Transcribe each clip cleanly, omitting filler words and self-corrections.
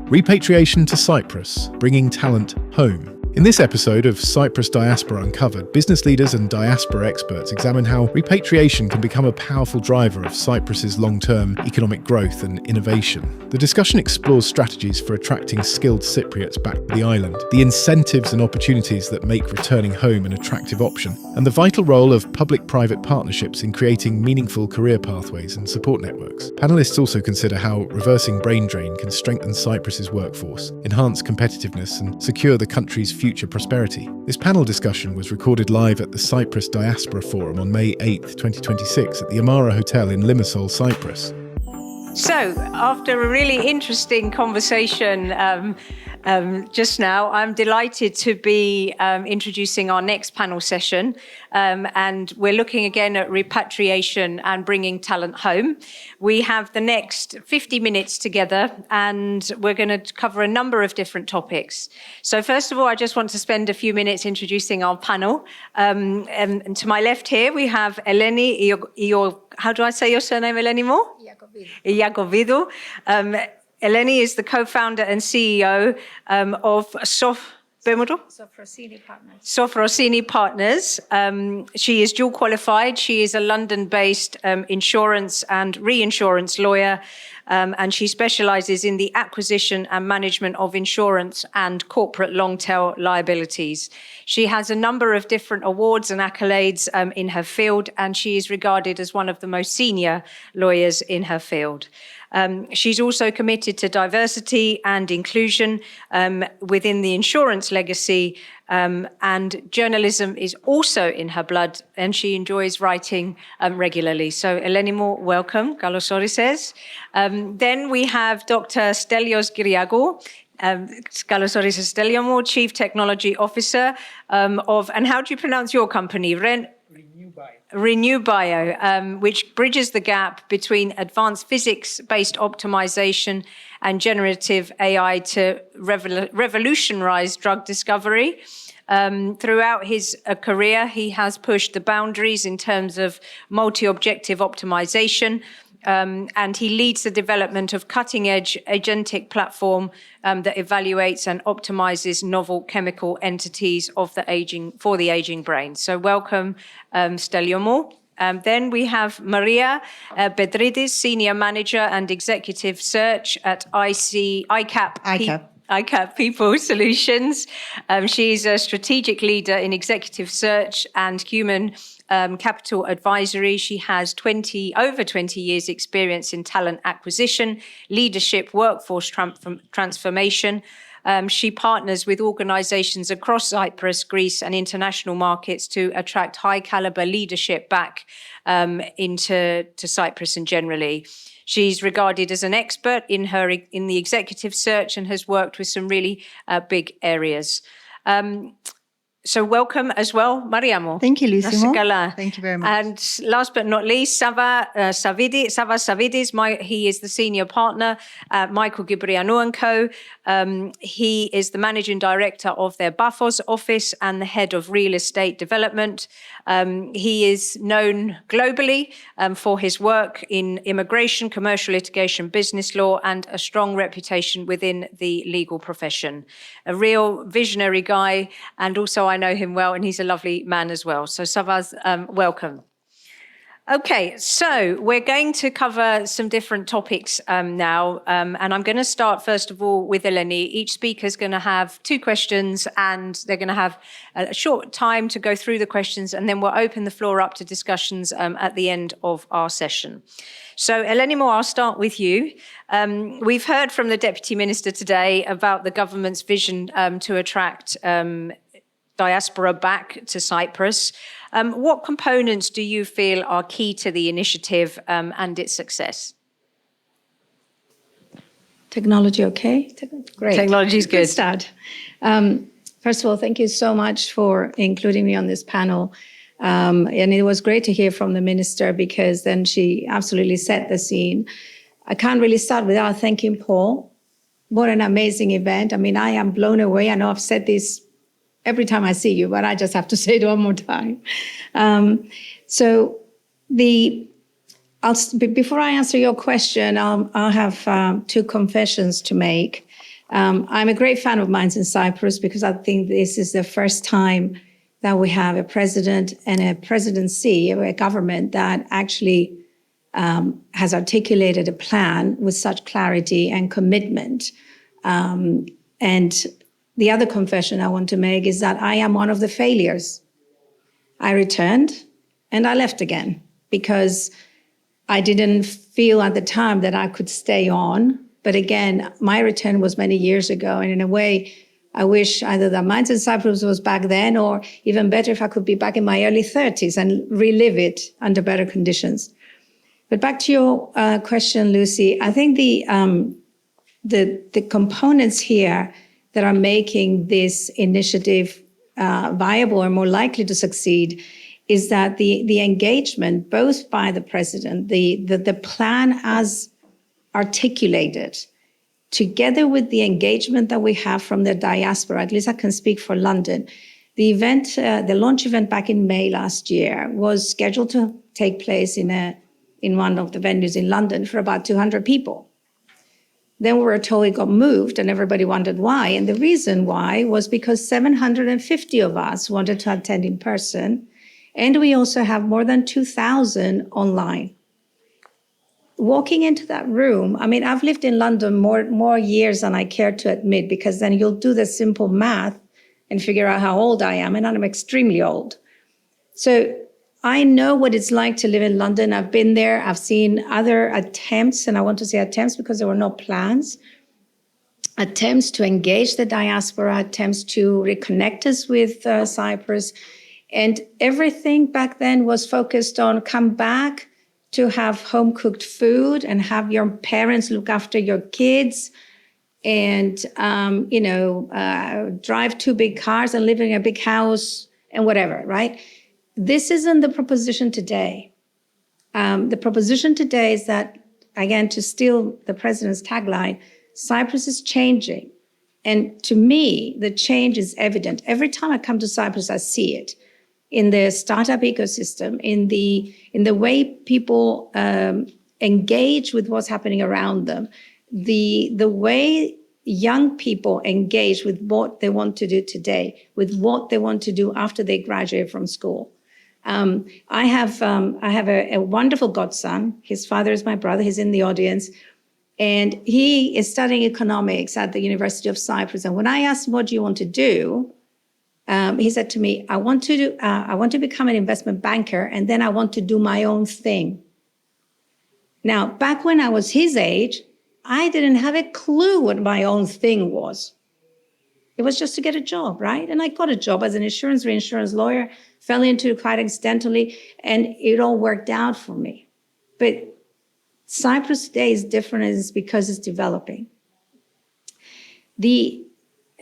Repatriation to Cyprus, bringing talent home. In this episode of Cyprus Diaspora Uncovered, business leaders and diaspora experts examine how repatriation can become a powerful driver of Cyprus's long-term economic growth and innovation. The discussion explores strategies for attracting skilled Cypriots back to the island, the incentives and opportunities that make returning home an attractive option, and the vital role of public-private partnerships in creating meaningful career pathways and support networks. Panellists also consider how reversing brain drain can strengthen Cyprus's workforce, enhance competitiveness, and secure the country's future prosperity. This panel discussion was recorded live at the Cyprus Diaspora Forum on May 8th, 2026 at the AMARA Hotel in Limassol, Cyprus. So, after a really interesting conversation just now, I'm delighted to be introducing our next panel session. And we're looking again at repatriation and bringing talent home. We have the next 50 minutes together, and we're going to cover a number of different topics. So first of all, I just want to spend a few minutes introducing our panel. And to my left here, we have Eleni, how do I say your surname, Eleni Mo? Iacovidou. Eleni is the co-founder and CEO of Sofrosini Partners. She is dual qualified. She is a London-based insurance and reinsurance lawyer, and she specializes in the acquisition and management of insurance and corporate long-tail liabilities. She has a number of different awards and accolades in her field, and she is regarded as one of the most senior lawyers in her field. She's also committed to diversity and inclusion within the insurance legacy, and journalism is also in her blood, and she enjoys writing regularly. So, Eleni Mo, welcome. Kalos orises. Then we have Dr. Stelios Kyriagou. Kalos orises, Stelios Mo, Chief Technology Officer of, and how do you pronounce your company? Renew Bio, which bridges the gap between advanced physics-based optimization and generative AI to revolutionize drug discovery. Throughout his career, he has pushed the boundaries in terms of multi-objective optimization, and he leads the development of cutting-edge agentic platform that evaluates and optimizes novel chemical entities of the aging brain. So welcome, Stelios Mo. Then we have Maria Pedridis, Senior Manager and Executive Search at ICAP People Solutions. She's a strategic leader in executive search and human capital advisory. She has over 20 years experience in talent acquisition, leadership, workforce transformation. She partners with organizations across Cyprus, Greece, and international markets to attract high caliber leadership back into Cyprus and generally. She's regarded as an expert in the executive search and has worked with some really big areas. So welcome as well, Mariamo. Thank you, Lucimo. Thank you very much. And last but not least, Sava Savidis. He is the senior partner at Michael Gybrianou & Co. He is the managing director of their Bafos office and the head of real estate development. He is known globally for his work in immigration, commercial litigation, business law, and a strong reputation within the legal profession. A real visionary guy, and also I know him well, and he's a lovely man as well. So Savaz, welcome. Okay, so we're going to cover some different topics now, and I'm going to start first of all with Eleni. Each speaker is going to have 2 questions, and they're going to have a short time to go through the questions, and then we'll open the floor up to discussions at the end of our session. So Eleni Mo, I'll start with you. We've heard from the Deputy Minister today about the government's vision to attract diaspora back to Cyprus. What components do you feel are key to the initiative and its success? Technology okay? Great. Technology is good. Good start. First of all, thank you so much for including me on this panel. And it was great to hear from the minister because then she absolutely set the scene. I can't really start without thanking Paul. What an amazing event. I mean, I am blown away. I know I've said this every time I see you, but I just have to say it one more time. Before I answer your question, I'll have 2 confessions to make. I'm a great fan of Minds in Cyprus because I think this is the first time that we have a president and a presidency, a government that actually has articulated a plan with such clarity and commitment. And the other confession I want to make is that I am one of the failures. I returned and I left again because I didn't feel at the time that I could stay on. But again, my return was many years ago. And in a way, I wish either that Minds in Cyprus was back then, or even better, if I could be back in my early 30s and relive it under better conditions. But back to your question, Lucy, I think the components here that are making this initiative viable or more likely to succeed is that the engagement, both by the president, the plan as articulated, together with the engagement that we have from the diaspora, at least I can speak for London. The event, the launch event back in May last year was scheduled to take place in one of the venues in London for about 200 people. Then we were told it got moved and everybody wondered why. And the reason why was because 750 of us wanted to attend in person. And we also have more than 2,000 online. Walking into that room, I mean, I've lived in London more years than I care to admit, because then you'll do the simple math and figure out how old I am, and I'm extremely old. So I know what it's like to live in London. I've been there. I've seen other attempts, and I want to say attempts because there were no plans, attempts to engage the diaspora, attempts to reconnect us with Cyprus. And everything back then was focused on come back to have home-cooked food and have your parents look after your kids and, drive 2 big cars and live in a big house and whatever, right? This isn't the proposition today. The proposition today is that, again, to steal the president's tagline, Cyprus is changing. And to me, the change is evident. Every time I come to Cyprus, I see it. In the startup ecosystem, in the way people engage with what's happening around them, the way young people engage with what they want to do today, with what they want to do after they graduate from school. I have a wonderful godson. His father is my brother. He's in the audience. And he is studying economics at the University of Cyprus. And when I asked him, what do you want to do? He said to me, I want to become an investment banker, and then I want to do my own thing. Now, back when I was his age, I didn't have a clue what my own thing was. It was just to get a job, right? And I got a job as an insurance reinsurance lawyer, fell into it quite accidentally, and it all worked out for me. But Cyprus today is different, and it's because it's developing.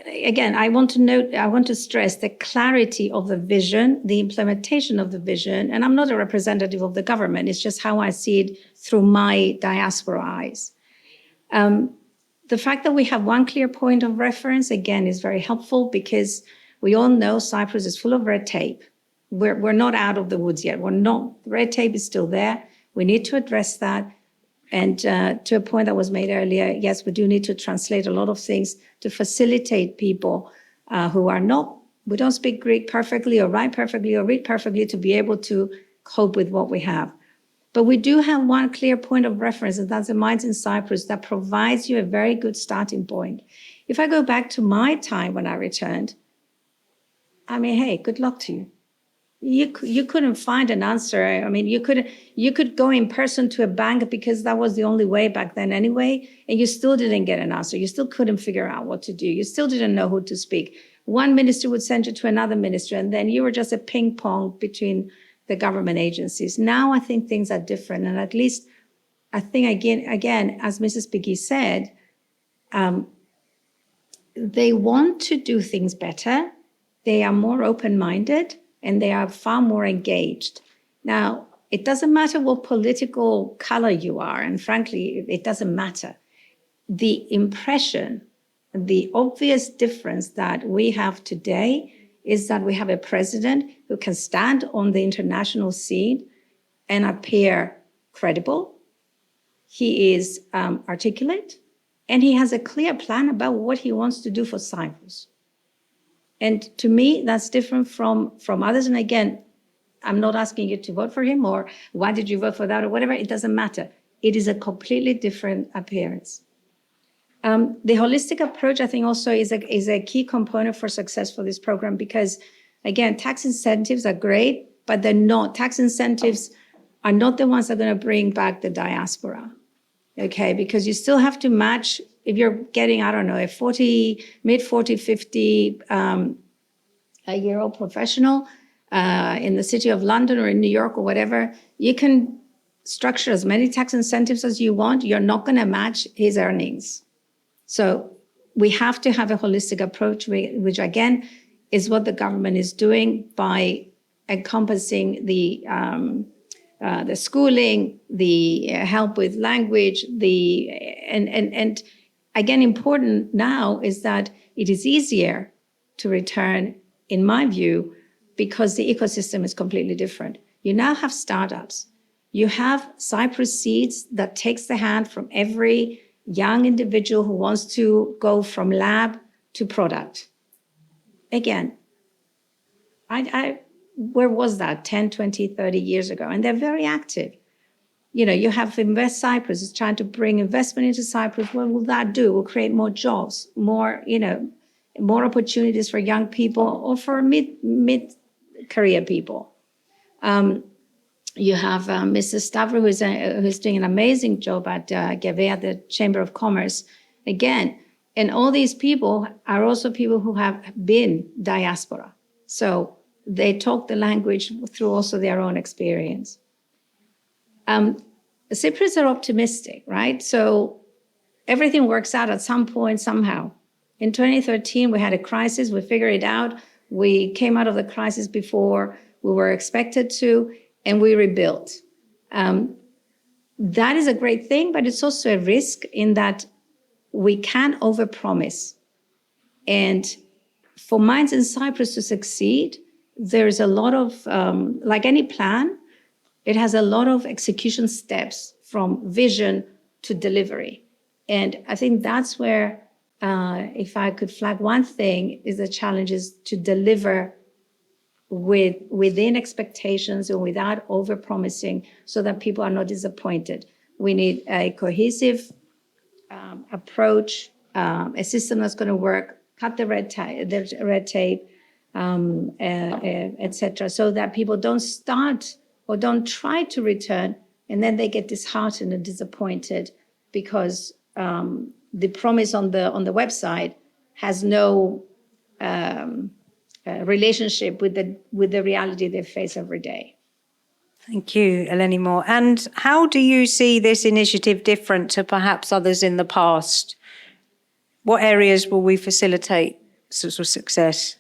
Again, I want to stress the clarity of the vision, the implementation of the vision, and I'm not a representative of the government. It's just how I see it through my diaspora eyes. The fact that we have one clear point of reference, again, is very helpful because we all know Cyprus is full of red tape. We're not out of the woods yet. Red tape is still there. We need to address that. And to a point that was made earlier, yes, we do need to translate a lot of things to facilitate people who don't speak Greek perfectly or write perfectly or read perfectly to be able to cope with what we have. But we do have one clear point of reference, and that's the Minds in Cyprus that provides you a very good starting point. If I go back to my time when I returned, I mean, hey, good luck to you. You couldn't find an answer. I mean, you could go in person to a bank because that was the only way back then anyway, and you still didn't get an answer. You still couldn't figure out what to do. You still didn't know who to speak. One minister would send you to another minister, and then you were just a ping pong between the government agencies. Now I think things are different, and at least I think again, as Mrs. Piggy said, they want to do things better. They are more open-minded. And they are far more engaged. Now, it doesn't matter what political color you are, and frankly, it doesn't matter. The impression, the obvious difference that we have today is that we have a president who can stand on the international scene and appear credible. He is articulate. And he has a clear plan about what he wants to do for Cyprus. And to me, that's different from others. And again, I'm not asking you to vote for him or why did you vote for that or whatever. It doesn't matter. It is a completely different appearance. The holistic approach, I think, also is a key component for success for this program because, again, tax incentives are great, but they're not. Tax incentives are not the ones that are going to bring back the diaspora, okay? Because you still have to match, if you're getting, I don't know, a mid 40, 50 a year-old professional in the city of London or in New York or whatever, you can structure as many tax incentives as you want. You're not going to match his earnings. So we have to have a holistic approach, which again is what the government is doing by encompassing the schooling, the help with language, and again, important now is that it is easier to return, in my view, because the ecosystem is completely different. You now have startups. You have Cyprus Seeds that takes the hand from every young individual who wants to go from lab to product. Again, where was that 10, 20, 30 years ago? And they're very active. You know, you have Invest Cyprus is trying to bring investment into Cyprus. What will that do? It will create more jobs, more opportunities for young people or for mid-career people. You have Mrs. Stavro, who's doing an amazing job at Gevea, the Chamber of Commerce. Again, and all these people are also people who have been diaspora. So they talk the language through also their own experience. Cypriots are optimistic, right? So everything works out at some point, somehow. In 2013, we had a crisis. We figured it out. We came out of the crisis before we were expected to, and we rebuilt. That is a great thing, but it's also a risk in that we can overpromise. And for Minds in Cyprus to succeed, there's a lot of, like any plan, it has a lot of execution steps from vision to delivery. And I think that's where, if I could flag one thing, is the challenge is to deliver within expectations and without overpromising so that people are not disappointed. We need a cohesive approach, a system that's going to work, cut the red tape, etc., so that people don't start or don't try to return and then they get disheartened and disappointed because the promise on the website has no relationship with the reality they face every day. Thank you, Eleni Moore. And how do you see this initiative different to perhaps others in the past? What areas will we facilitate sort of success?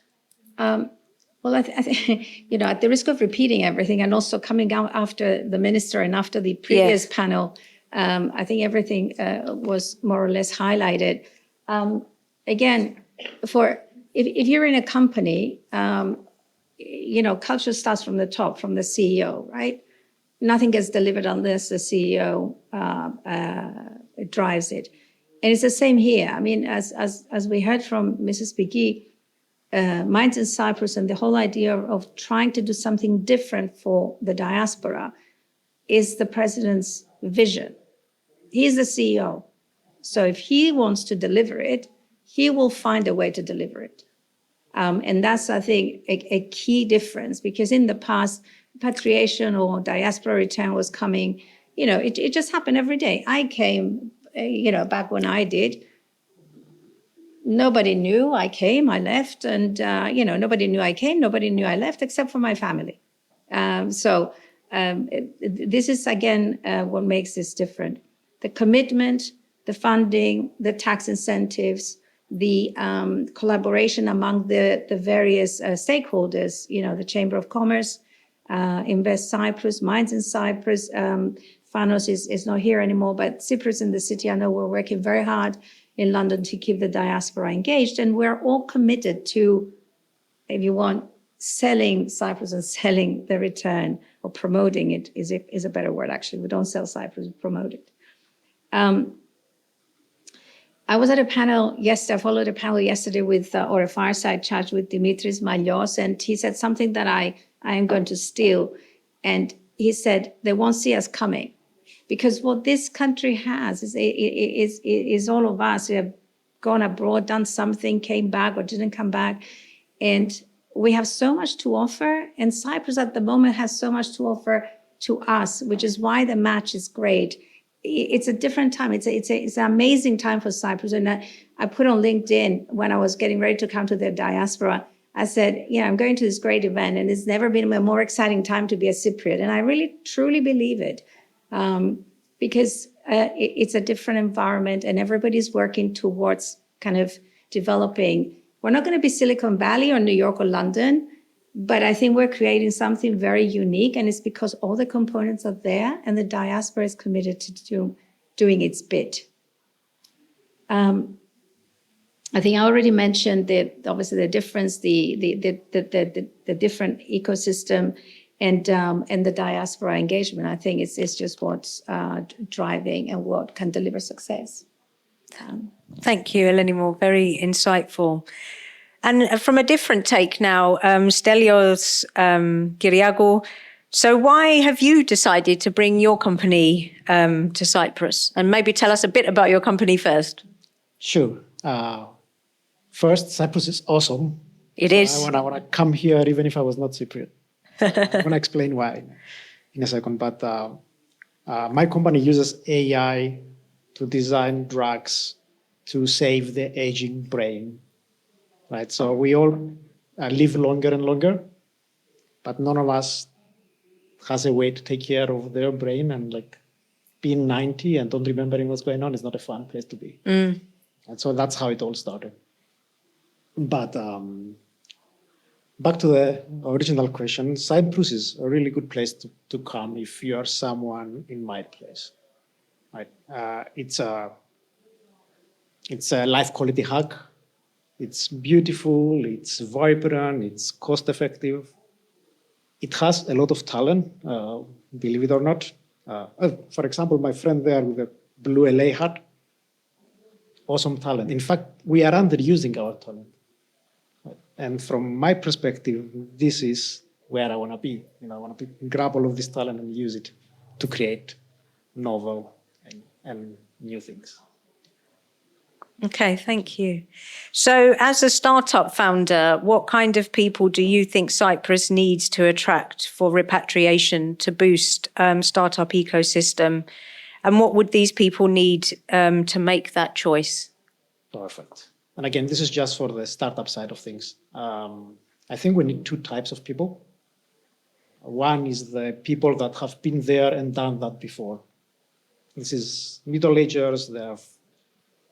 Well, I think, at the risk of repeating everything and also coming out after the minister and after the previous panel, I think everything was more or less highlighted. Again, if you're in a company, culture starts from the top, from the CEO, right? Nothing gets delivered unless the CEO drives it. And it's the same here. I mean, as we heard from Mrs. Piggy, Minds in Cyprus and the whole idea of trying to do something different for the diaspora is the president's vision. He's the CEO. So if he wants to deliver it, he will find a way to deliver it. And that's, I think, a key difference, because in the past, repatriation or diaspora return was coming, it just happened every day. I came, back when I did, nobody knew I came, I left, and, nobody knew I came, nobody knew I left, except for my family. This is, again, what makes this different. The commitment, the funding, the tax incentives, the collaboration among the various stakeholders, the Chamber of Commerce, Invest Cyprus, Minds in Cyprus, Fanos is not here anymore, but Cyprus in the city, I know we're working very hard in London to keep the diaspora engaged. And we're all committed to, if you want, selling Cyprus and selling the return, or promoting it is a better word, actually. We don't sell Cyprus, we promote it. I was at a panel yesterday, I followed a panel yesterday with, or a fireside chat with Dimitris Malios, and he said something that I am going to steal. And he said, they won't see us coming. Because what this country has is all of us who have gone abroad, done something, came back or didn't come back. And we have so much to offer. And Cyprus at the moment has so much to offer to us, which is why the match is great. It's a different time. It's an amazing time for Cyprus. And I put on LinkedIn when I was getting ready to come to the diaspora, I said, I'm going to this great event and it's never been a more exciting time to be a Cypriot. And I really, truly believe it because it's a different environment and everybody's working towards kind of developing. We're not going to be Silicon Valley or New York or London, but I think we're creating something very unique, and it's because all the components are there and the diaspora is committed to doing its bit. I think I already mentioned that obviously the difference, the different ecosystem and the diaspora engagement. I think it's just what's driving and what can deliver success. Thank you, Elenimor. Very insightful. And from a different take now, Stelios Kyriagou. So why have you decided to bring your company to Cyprus? And maybe tell us a bit about your company first. Sure. First, Cyprus is awesome. It is. I want to come here even if I was not Cypriot. I'm going to explain why in a second. But my company uses AI to design drugs to save the aging brain. Right, so we all live longer and longer, but none of us has a way to take care of their brain, and like being 90 and don't remembering what's going on is not a fun place to be. And so that's how it all started. But back to the original question, Cyprus is a really good place to come if you are someone in my place. Right, it's a life quality hack. It's beautiful, it's vibrant, it's cost effective. It has a lot of talent, believe it or not. For example, my friend there with the blue LA hat, awesome talent. In fact, we are underusing our talent. And from my perspective, this is where I want to be. I want to grab all of this talent and use it to create novel and new things. Okay, thank you. So as a startup founder, what kind of people do you think Cyprus needs to attract for repatriation to boost startup ecosystem? And what would these people need to make that choice? Perfect. And again, this is just for the startup side of things. I think we need two types of people. One is the people that have been there and done that before. This is middle-agers, they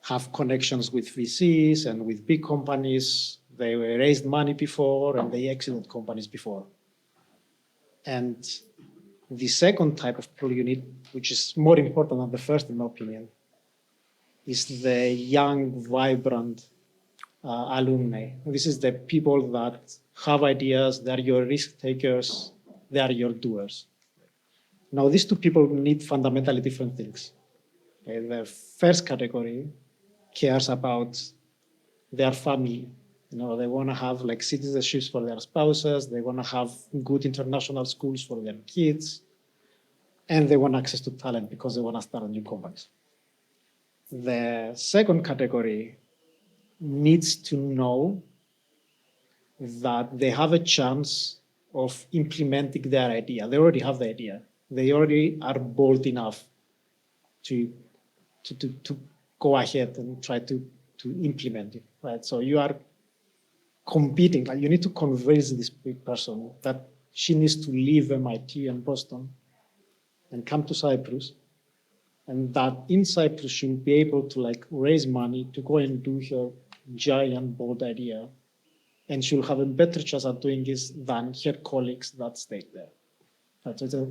have connections with VCs and with big companies. They raised money before and they exited companies before. And the second type of people you need, which is more important than the first in my opinion, is the young, vibrant alumni. This is the people that have ideas, they're your risk takers, they are your doers. Now, these two people need fundamentally different things. Okay, the first category cares about their family. They want to have like citizenships for their spouses. They want to have good international schools for their kids. And they want access to talent because they want to start new companies. The second category needs to know that they have a chance of implementing their idea. They already have the idea. They already are bold enough to go ahead and try to implement it, right? So you are competing, like you need to convince this big person that she needs to leave MIT and Boston and come to Cyprus, and that in Cyprus she'll be able to like raise money to go and do her giant, bold idea, and she'll have a better chance at doing this than her colleagues that stayed there. Right? So it's a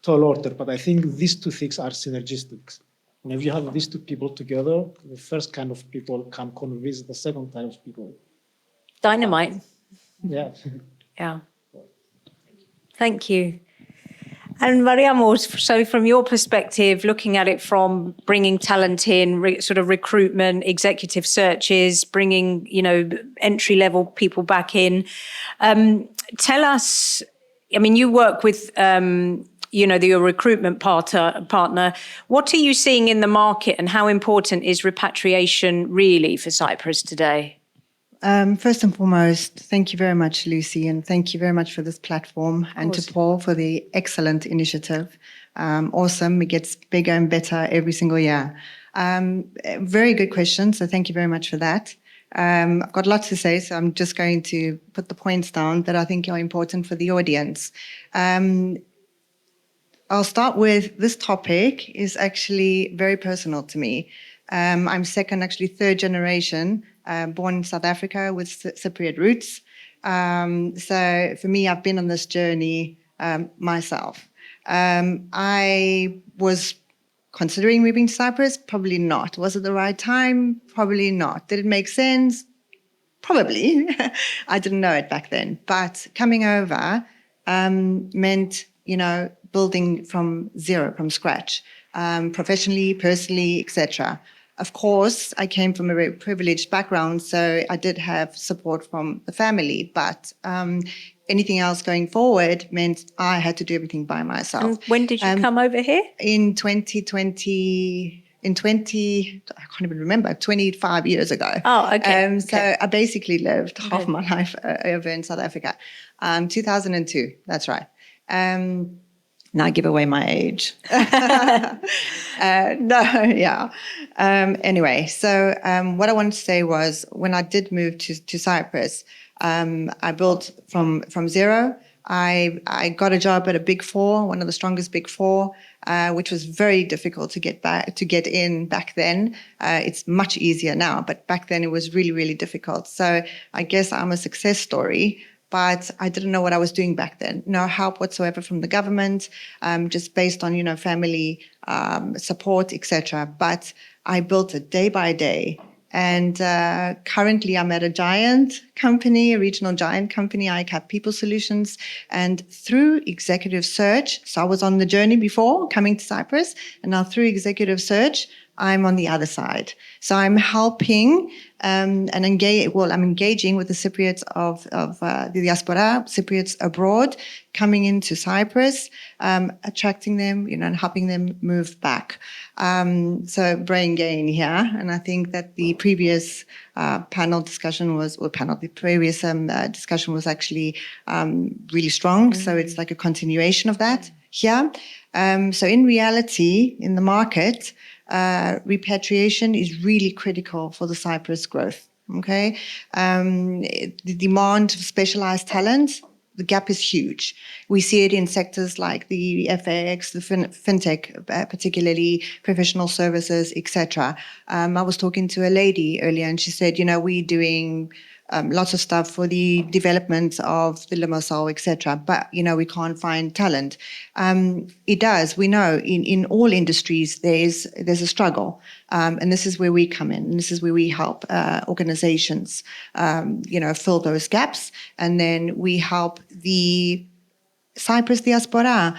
tall order, but I think these two things are synergistic. And if you have these two people together, the first kind of people can convince the second type of people. Dynamite. Yeah. Yeah. Thank you. And Mariamo, so from your perspective, looking at it from bringing talent in, sort of recruitment, executive searches, bringing, entry-level people back in, tell us, I mean, you work with, your recruitment partner. What are you seeing in the market, and how important is repatriation really for Cyprus today? First and foremost, thank you very much, Lucy, and thank you very much for this platform, and to Paul for the excellent initiative. Awesome. It gets bigger and better every single year. Very good question, so thank you very much for that. I've got lots to say, so I'm just going to put the points down that I think are important for the audience. I'll start with this topic is actually very personal to me. I'm third generation, born in South Africa with Cypriot roots. So for me, I've been on this journey myself. I was considering moving to Cyprus, probably not. Was it the right time? Probably not. Did it make sense? Probably. I didn't know it back then. But coming over meant, building from zero, from scratch, professionally, personally, etc. Of course, I came from a very privileged background, so I did have support from the family, but anything else going forward meant I had to do everything by myself. And when did you come over here? In 2020, I can't even remember, 25 years ago. Oh, okay. So I basically lived half my life over in South Africa. 2002, that's right. Now I give away my age. Anyway, so what I wanted to say was when I did move to Cyprus, I built from zero. I got a job at a Big Four, one of the strongest Big Four, which was very difficult to get in back then. It's much easier now, but back then it was really, really difficult. So I guess I'm a success story. But I didn't know what I was doing back then. No help whatsoever from the government, just based on, family support, etc. But I built it day by day. And currently I'm at a giant company, a regional giant company, ICAP People Solutions. And through executive search, so I was on the journey before coming to Cyprus, and now through executive search, I'm on the other side. So I'm helping I'm engaging with the Cypriots of the diaspora, Cypriots abroad, coming into Cyprus, attracting them, and helping them move back. So brain gain here. And I think that the previous discussion was actually really strong. So it's like a continuation of that here. So in reality, in the market, repatriation is really critical for the Cyprus growth. Okay, the demand for specialized talent, the gap is huge. We see it in sectors like the FX, the fintech, particularly professional services, etc. I was talking to a lady earlier, and she said, we're doing lots of stuff for the development of the Limassol, etc. But, we can't find talent. It does. We know in all industries there's a struggle. And this is where we come in. And this is where we help organizations, fill those gaps. And then we help the Cyprus Diaspora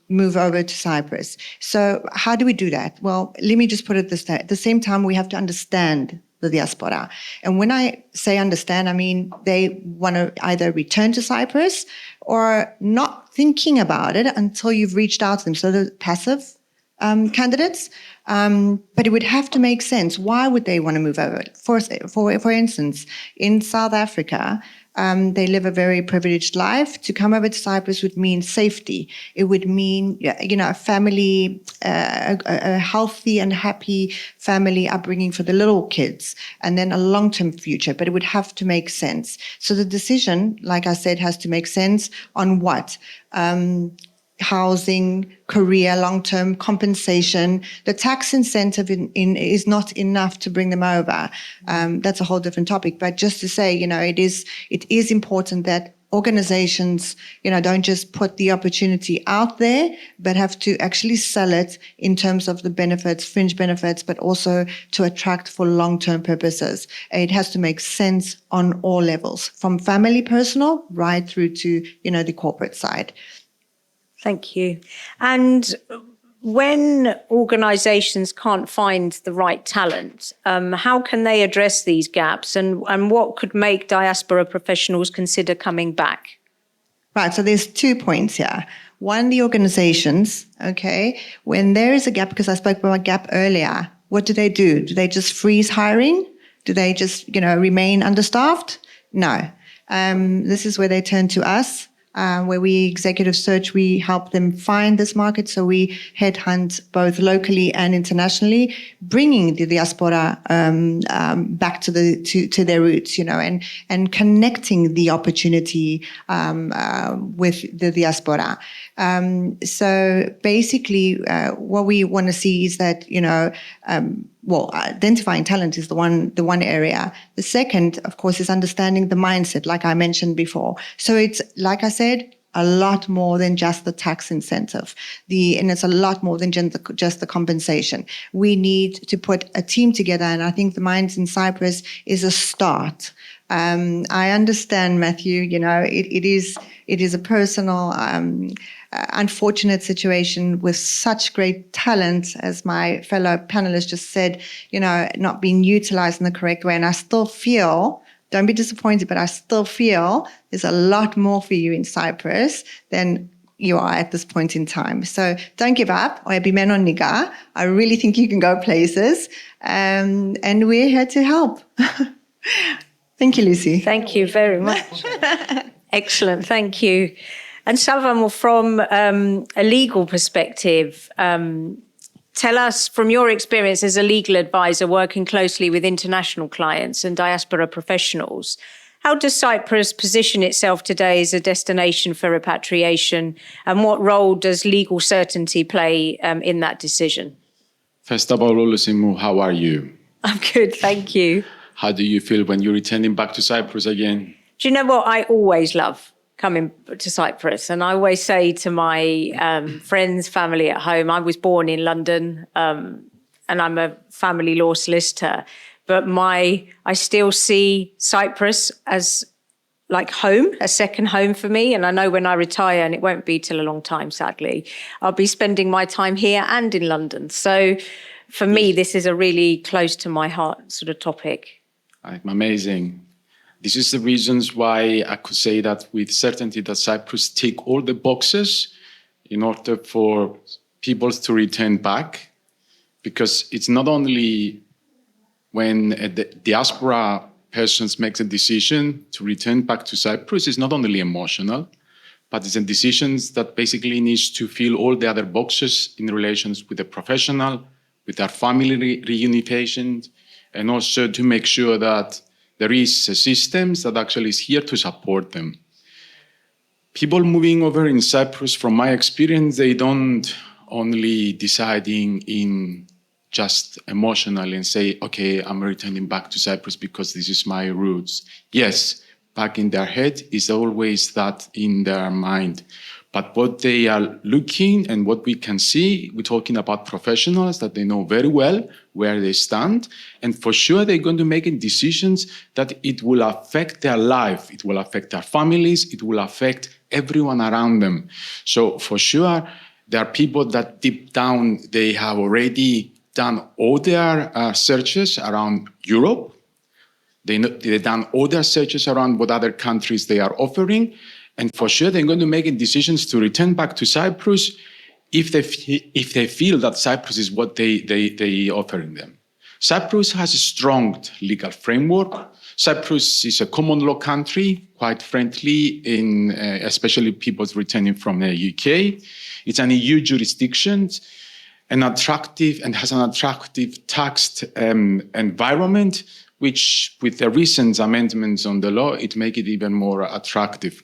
move over to Cyprus. So how do we do that? Well, let me just put it this way. At the same time, we have to understand the diaspora. And when I say understand, I mean they want to either return to Cyprus or not thinking about it until you've reached out to them. So the passive candidates, but it would have to make sense. Why would they want to move over? For instance, in South Africa, they live a very privileged life. To come over to Cyprus would mean safety. It would mean, a family, a healthy and happy family upbringing for the little kids, and then a long-term future. But it would have to make sense. So the decision, like I said, has to make sense on what? Housing, career, long-term compensation. The tax incentive is not enough to bring them over. That's a whole different topic. But just to say, it is important that organizations, don't just put the opportunity out there, but have to actually sell it in terms of the benefits, fringe benefits, but also to attract for long-term purposes. It has to make sense on all levels, from family, personal, right through to, the corporate side. Thank you. And when organisations can't find the right talent, how can they address these gaps, and what could make diaspora professionals consider coming back? Right, so there's 2 points here. One, the organizations, okay, when there is a gap, because I spoke about a gap earlier, what do? Do they just freeze hiring? Do they just, remain understaffed? No. This is where they turn to us, where we executive search, we help them find this market. So we headhunt both locally and internationally, bringing the diaspora back to their roots, and connecting the opportunity with the diaspora. So basically, what we want to see is that, identifying talent is the one area. The second, of course, is understanding the mindset, like I mentioned before. So it's, like I said, a lot more than just the tax incentive. And it's a lot more than just the compensation. We need to put a team together, and I think the Minds in Cyprus is a start. I understand, Matthew, it is a personal, unfortunate situation with such great talent, as my fellow panelists just said, not being utilized in the correct way. And I still feel, don't be disappointed, but I still feel there's a lot more for you in Cyprus than you are at this point in time. So don't give up. I really think you can go places. And we're here to help. Thank you, Lucy. Thank you very much. Excellent. Thank you. And Salvam, from a legal perspective, tell us, from your experience as a legal advisor working closely with international clients and diaspora professionals, how does Cyprus position itself today as a destination for repatriation, and what role does legal certainty play in that decision? First of all, Olusimu, how are you? I'm good, thank you. How do you feel when you're returning back to Cyprus again? Do you know what? I always love coming to Cyprus. And I always say to my friends, family at home, I was born in London and I'm a family law solicitor, but I still see Cyprus as like home, a second home for me. And I know when I retire, and it won't be till a long time, sadly, I'll be spending my time here and in London. So for me, this is a really close to my heart sort of topic. Amazing. This is the reasons why I could say that with certainty that Cyprus tick all the boxes in order for people to return back, because it's not only when the diaspora persons makes a decision to return back to Cyprus, it's not only emotional, but it's a decision that basically needs to fill all the other boxes in relations with the professional, with their family reunification, and also to make sure that there is a system that actually is here to support them. People moving over in Cyprus, from my experience, they don't only deciding in just emotionally and say, okay, I'm returning back to Cyprus because this is my roots. Yes, back in their head is always that in their mind. But what they are looking and what we can see, we're talking about professionals that they know very well where they stand. And for sure, they're going to make decisions that it will affect their life. It will affect their families. It will affect everyone around them. So for sure, there are people that deep down, they have already done all their searches around Europe. They've done all their searches around what other countries they are offering. And for sure, they're going to make decisions to return back to Cyprus if they feel that Cyprus is what they offering them. Cyprus has a strong legal framework. Cyprus is a common law country, quite friendly in especially people returning from the UK. It's an EU jurisdiction, and has an attractive tax environment, which with the recent amendments on the law, it makes it even more attractive.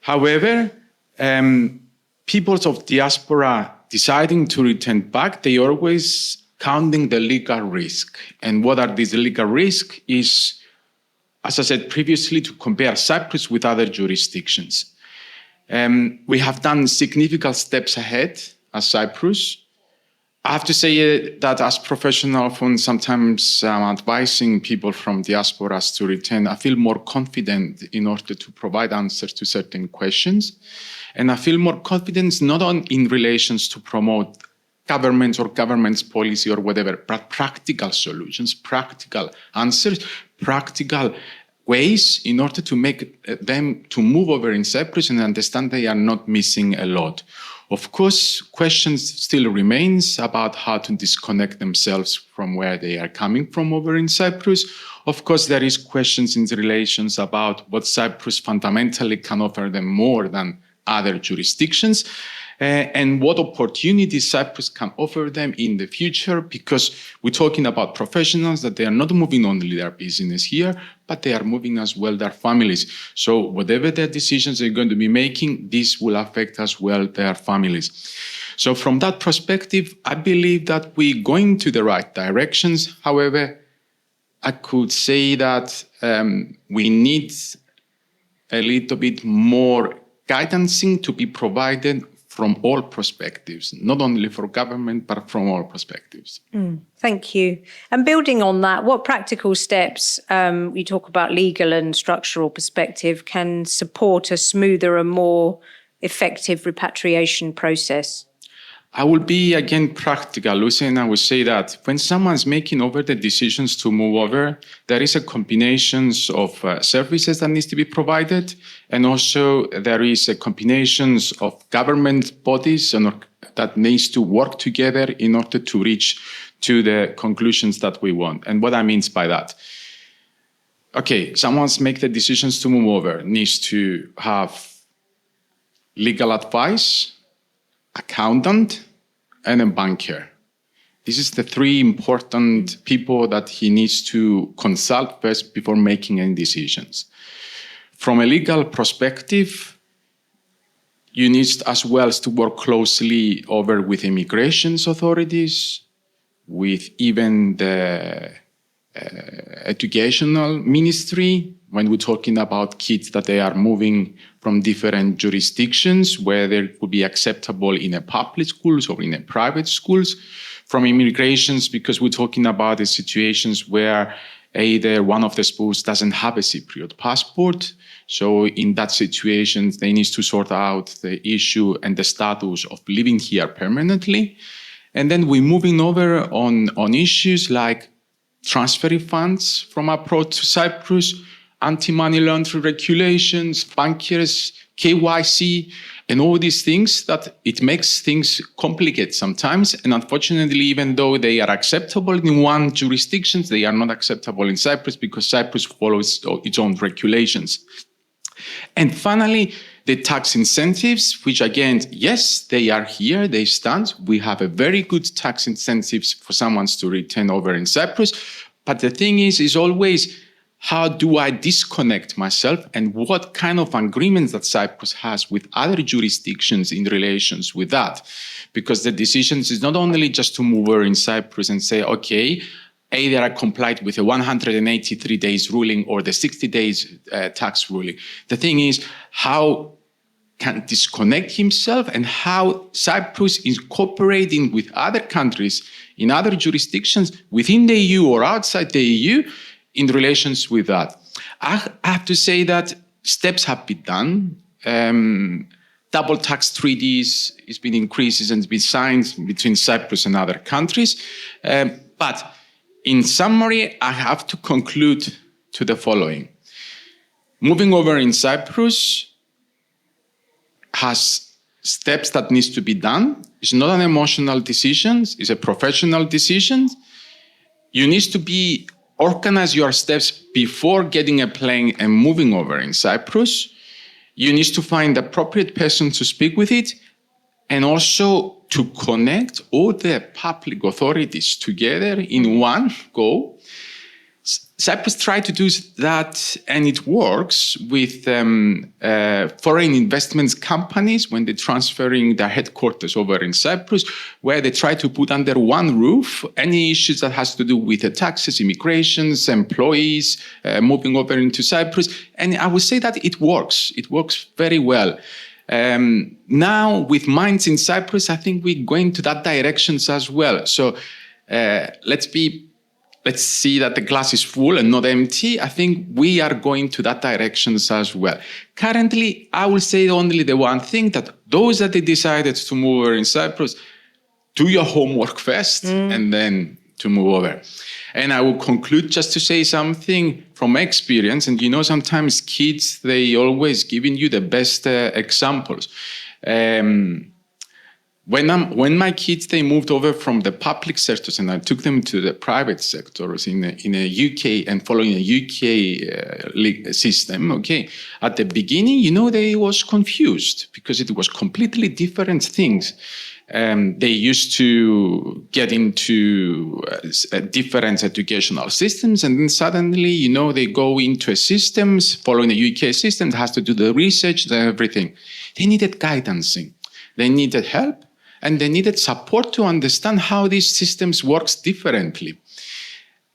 However, people of diaspora deciding to return back, they always counting the legal risk. And what are these legal risks is, as I said previously, to compare Cyprus with other jurisdictions. We have done significant steps ahead as Cyprus. I have to say that as professional, sometimes advising people from diasporas to return, I feel more confident in order to provide answers to certain questions. And I feel more confidence not in relations to promote governments or government's policy or whatever, but practical solutions, practical answers, practical ways in order to make them to move over in Cyprus and understand they are not missing a lot. Of course, questions still remains about how to disconnect themselves from where they are coming from over in Cyprus. Of course, there is questions in the relations about what Cyprus fundamentally can offer them more than other jurisdictions. And what opportunities Cyprus can offer them in the future, because we're talking about professionals that they are not moving only their business here, but they are moving as well their families. So whatever their decisions they're going to be making, this will affect as well their families. So from that perspective, I believe that we're going to the right directions. However, I could say that we need a little bit more guidancing to be provided from all perspectives, not only for government, but from all perspectives. Thank you. And building on that, what practical steps, you talk about legal and structural perspective, can support a smoother and more effective repatriation process? I will be, again, practical, Lucy, and I will say that when someone's making over the decisions to move over, there is a combination of services that needs to be provided, and also there is a combination of government bodies that needs to work together in order to reach to the conclusions that we want. And what I mean by that, okay, someone's make the decisions to move over, needs to have legal advice, accountant, and a banker. This is the three important people that he needs to consult first before making any decisions. From a legal perspective, you need as well to work closely over with immigration authorities, with even the educational ministry, when we're talking about kids that they are moving from different jurisdictions, whether it would be acceptable in a public schools or in a private schools. From immigrations, because we're talking about the situations where either one of the spouses doesn't have a Cypriot passport. So in that situation, they need to sort out the issue and the status of living here permanently. And then we're moving over on issues like transferring funds from abroad to Cyprus, anti-money laundering regulations, bankers, KYC, and all these things that it makes things complicated sometimes. And unfortunately, even though they are acceptable in one jurisdiction, they are not acceptable in Cyprus because Cyprus follows its own regulations. And finally, the tax incentives, which again, yes, they are here, they stand. We have a very good tax incentives for someone to return over in Cyprus. But the thing is always, how do I disconnect myself and what kind of agreements that Cyprus has with other jurisdictions in relations with that? Because the decisions is not only just to move over in Cyprus and say, okay, either I complied with the 183 days ruling or the 60 days tax ruling. The thing is, how can disconnect himself and how Cyprus is cooperating with other countries in other jurisdictions within the EU or outside the EU in relations with that. I have to say that steps have been done. Double tax treaties has been increases and been signed between Cyprus and other countries. But in summary, I have to conclude to the following. Moving over in Cyprus has steps that needs to be done. It's not an emotional decision, it's a professional decision. You need to organize your steps before getting a plane and moving over in Cyprus. You need to find the appropriate person to speak with it and also to connect all the public authorities together in one go. Cyprus tried to do that, and it works with foreign investments companies when they're transferring their headquarters over in Cyprus, where they try to put under one roof any issues that has to do with the taxes, immigrations, employees moving over into Cyprus. And I would say that it works. It works very well. Now, with Minds in Cyprus, I think we're going to that directions as well. So let's be let's see that the glass is full and not empty. I think we are going to that direction as well. Currently, I will say only the one thing, that those that they decided to move over in Cyprus, do your homework first and then to move over. And I will conclude just to say something from experience. And you know, sometimes kids, they always giving you the best examples. When my kids, they moved over from the public sectors and I took them to the private sectors in a UK and following a UK system, okay, at the beginning, you know, they was confused because it was completely different things. They used to get into different educational systems, and then suddenly, you know, they go into a systems following the UK system that has to do the research and everything. They needed guidance, they needed help, and they needed support to understand how these systems works differently.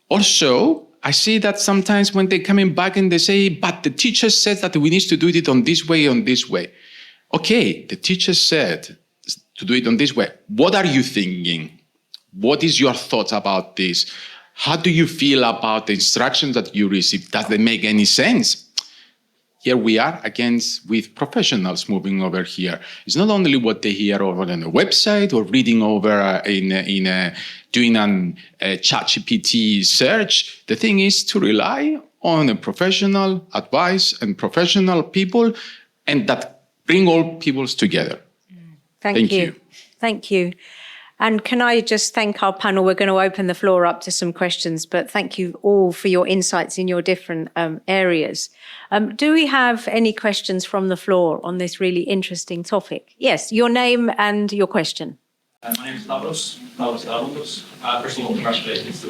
Also, I see that sometimes when they're coming back and they say, but the teacher said that we need to do it on this way, on this way. Okay, the teacher said to do it on this way. What are you thinking? What is your thoughts about this? How do you feel about the instructions that you received? Does they make any sense? Here we are again with professionals moving over here. It's not only what they hear over on a website or reading over doing a ChatGPT search. The thing is to rely on a professional advice and professional people, and that bring all peoples together. Thank you. Thank you. And can I just thank our panel? We're going to open the floor up to some questions, but thank you all for your insights in your different areas. Do we have any questions from the floor on this really interesting topic? Yes, your name and your question. My name is Stavros Stavros. First of all, congratulations.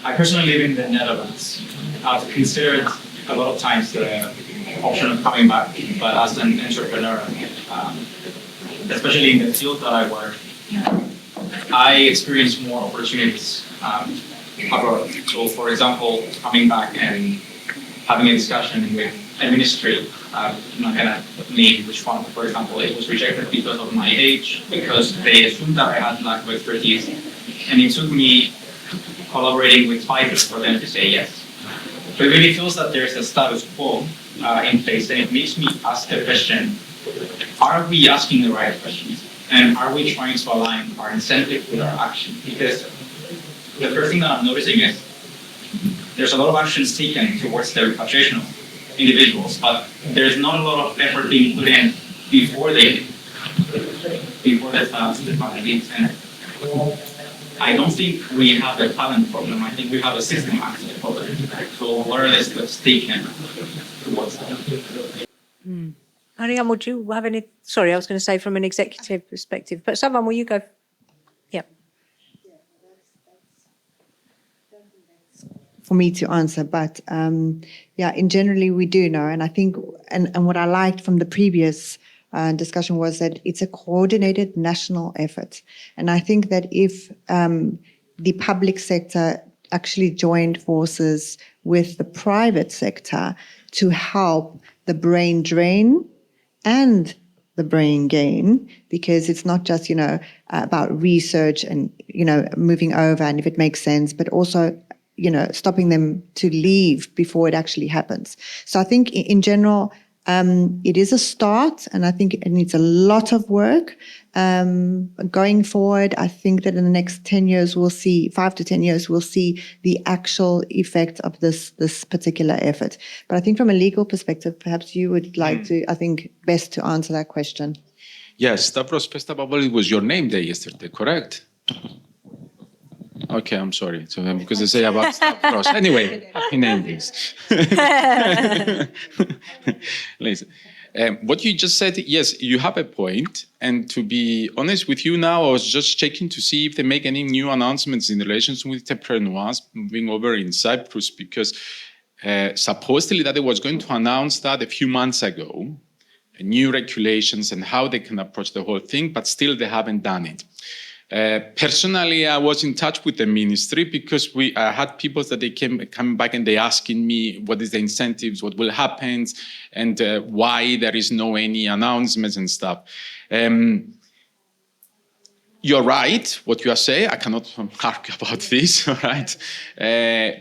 I personally live in the Netherlands. I've considered a lot of times the option of coming back, but as an entrepreneur, especially in the field that I work, I experience more opportunities abroad. So, for example, coming back and having a discussion with a ministry, I'm not going to name which one, for example, it was rejected because of my age, because they assumed that I had lack of expertise, and it took me collaborating with fighters for them to say yes. So it really feels that there's a status quo in place, and it makes me ask the question, are we asking the right questions? And are we trying to align our incentive with our action? Because the first thing that I'm noticing is there's a lot of actions taken towards the repatriation of individuals, but there's not a lot of effort being put in before the family. And I don't think we have a talent problem. I think we have a system access problem. So what are the steps taken towards that? Ariane, would you have any? Sorry, I was going to say from an executive perspective, but Savan, will you go? Yeah. For me to answer, but in generally we do know, and I think, and what I liked from the previous discussion was that it's a coordinated national effort, and I think that if the public sector actually joined forces with the private sector to help the brain drain and the brain gain, because it's not just, about research and, moving over and if it makes sense, but also, stopping them to leave before it actually happens. So I think in general, it is a start, and I think it needs a lot of work. Going forward, I think that in the next 10 years, 5 to 10 years, we'll see the actual effect of this particular effort. But I think from a legal perspective, perhaps you would like to, I think, best to answer that question. Yes, Stavros, first of all, it was your name day yesterday, correct? Okay, I'm sorry. So because they say about Stavros. Anyway, happy name days. Listen, what you just said, yes, you have a point. And to be honest with you now, I was just checking to see if they make any new announcements in relation with entrepreneurs moving over in Cyprus, because supposedly that they was going to announce that a few months ago, new regulations and how they can approach the whole thing, but still they haven't done it. Personally, I was in touch with the ministry because I had people that they come back and they asking me what is the incentives, what will happen, and why there is no any announcements and stuff. you're right, what you are saying. I cannot argue about this, all right?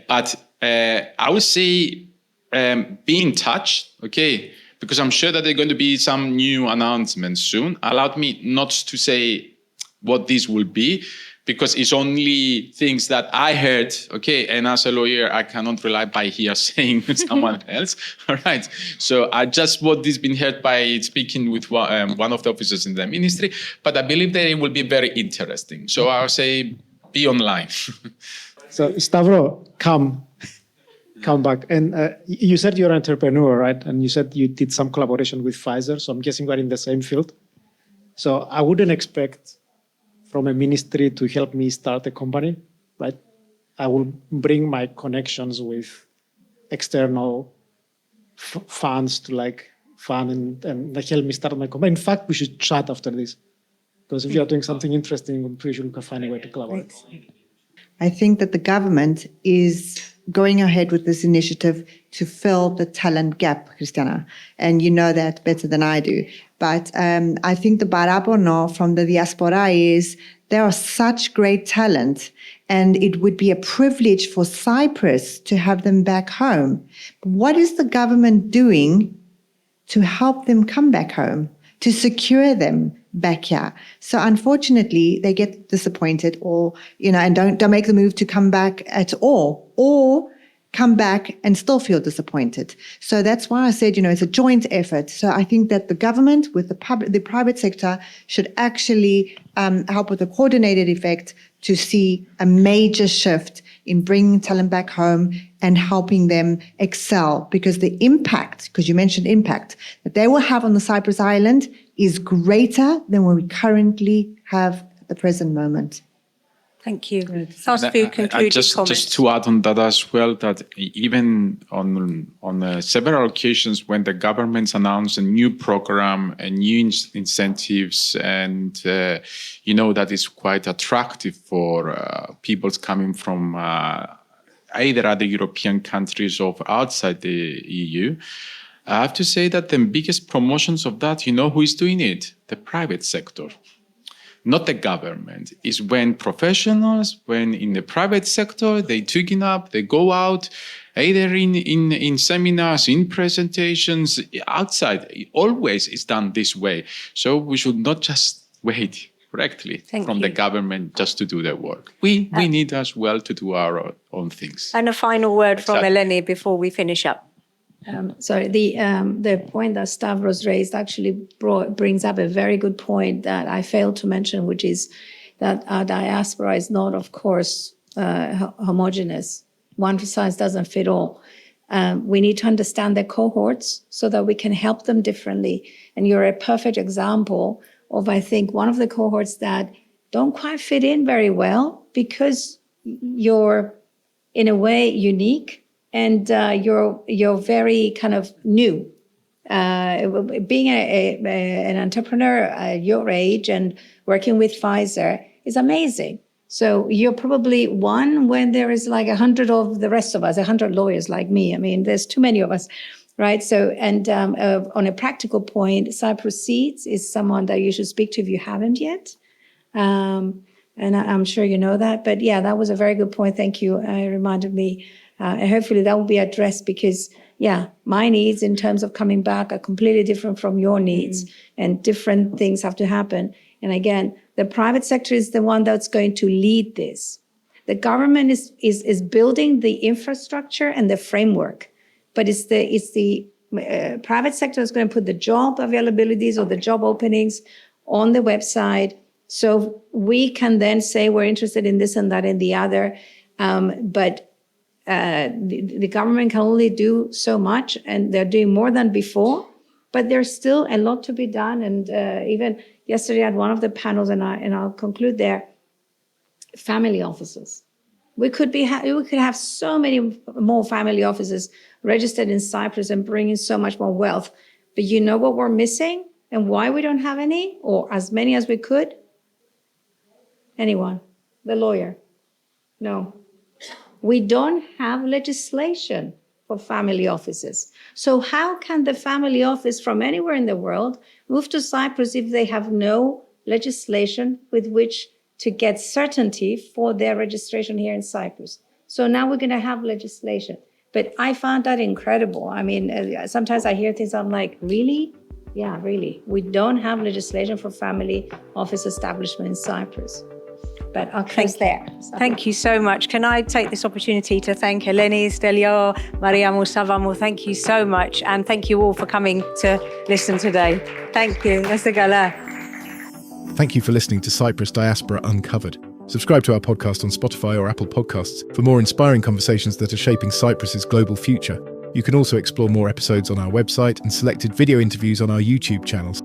But I would say be in touch, okay? Because I'm sure that there are going to be some new announcements soon. Allow me not to say what this will be, because it's only things that I heard, okay? And as a lawyer, I cannot rely by hearsaying someone else, all right? So I just what this been heard by speaking with one of the officers in the ministry, but I believe that it will be very interesting. So I'll say be online. So Stavro, come back. And you said you're an entrepreneur, right? And you said you did some collaboration with Pfizer. So I'm guessing we're in the same field. So I wouldn't expect from a ministry to help me start a company, right? I will bring my connections with external funds to like fund and help me start my company. In fact, we should chat after this, because if you are doing something interesting, I'm pretty sure we can find a way to collaborate. I think that the government is going ahead with this initiative to fill the talent gap, Christiana, and you know that better than I do. But I think the parabono from the diaspora is there are such great talent, and it would be a privilege for Cyprus to have them back home. But what is the government doing to help them come back home, to secure them back here? So unfortunately, they get disappointed, or and don't make the move to come back at all, or come back and still feel disappointed. So that's why I said, it's a joint effort. So I think that the government with the private sector should actually help with a coordinated effect to see a major shift in bringing talent back home and helping them excel, because the impact, because you mentioned impact, that they will have on the Cyprus island is greater than what we currently have at the present moment. Thank you. Last few concluding comments. Just to add on that as well, that even on several occasions when the governments announce a new program and new incentives, and that is quite attractive for people coming from either other European countries or outside the EU, I have to say that the biggest promotions of that, who is doing it? The private sector. Not the government. It's when professionals, when in the private sector, they took it up, they go out, either in seminars, in presentations, outside. It always is done this way. So we should not just wait correctly from the government just to do their work. We need as well to do our own things. And a final word from Eleni before we finish up. Sorry, the point that Stavros raised actually brings up a very good point that I failed to mention, which is that our diaspora is not, of course, homogeneous. One size doesn't fit all. We need to understand their cohorts so that we can help them differently. And you're a perfect example of, I think, one of the cohorts that don't quite fit in very well because you're, in a way, unique. And you're very kind of new. Being an entrepreneur at your age and working with Pfizer is amazing. So you're probably one when there is like 100 of the rest of us, 100 lawyers like me. I mean, there's too many of us, right? So, and on a practical point, Cyprus Seeds is someone that you should speak to if you haven't yet. And I'm sure you know that. But yeah, that was a very good point. Thank you. It reminded me. And hopefully that will be addressed because, my needs in terms of coming back are completely different from your needs and different things have to happen. And again, the private sector is the one that's going to lead this. The government is building the infrastructure and the framework, but it's the private sector is going to put the job availabilities or the job openings on the website. So we can then say we're interested in this and that and the other, but the government can only do so much, and they're doing more than before, but there's still a lot to be done. And even yesterday at one of the panels, and I'll conclude there, family offices. We could have so many more family offices registered in Cyprus and bringing so much more wealth. But you know what we're missing and why we don't have any, or as many as we could? Anyone? The lawyer? No. We don't have legislation for family offices. So how can the family office from anywhere in the world move to Cyprus if they have no legislation with which to get certainty for their registration here in Cyprus. So now we're going to have legislation. But I found that incredible. I mean, sometimes I hear things, I'm like, really? Yeah, really. We don't have legislation for family office establishment in Cyprus. But I'll close there. Thank you so much. Can I take this opportunity to thank Eleni, Stelio, Mariamu, Savamu? Thank you so much. And thank you all for coming to listen today. Thank you. Thank you for listening to Cyprus Diaspora Uncovered. Subscribe to our podcast on Spotify or Apple Podcasts for more inspiring conversations that are shaping Cyprus's global future. You can also explore more episodes on our website and selected video interviews on our YouTube channels.